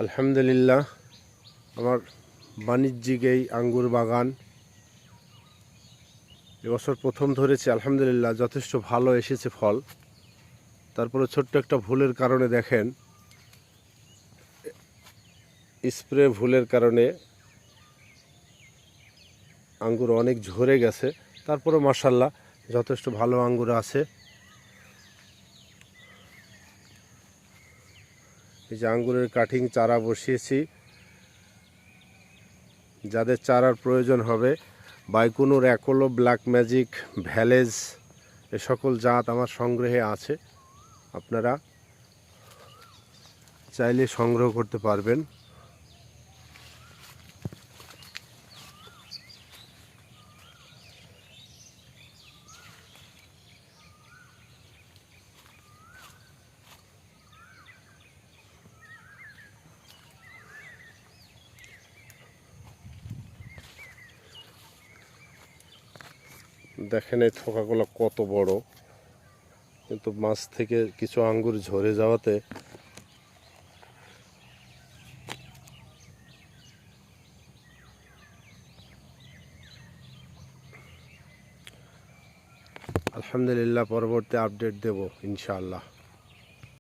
আলহামদুলিল্লাহ, আমার বাণিজ্যিক এই আঙ্গুর বাগান এবছর প্রথম ধরেছি। আলহামদুলিল্লাহ যথেষ্ট ভালো এসেছে ফল। তারপরে ছোট্ট একটা ভুলের কারণে দেখেন, স্প্রে ভুলের কারণে আঙ্গুর অনেক ঝরে গেছে। তারপরে মাশাআল্লাহ যথেষ্ট ভালো আঙ্গুর আছে। এই যে আঙ্গুরের কাটিং চারা বসিয়েছি। যাদের চারার প্রয়োজন হবে, বাইকুনুর, অ্যাকোলো, ব্ল্যাক ম্যাজিক, ভ্যালেজ এ সকল জাত আমার সংগ্রহে আছে। আপনারা চাইলে সংগ্রহ করতে পারবেন। দেখেন এই থোকাগুলো কত বড়, কিন্তু মাছ থেকে কিছু আঙ্গুর ঝরে যাওয়াতে আলহামদুলিল্লাহ পরবর্তী আপডেট দেব ইনশাআল্লাহ।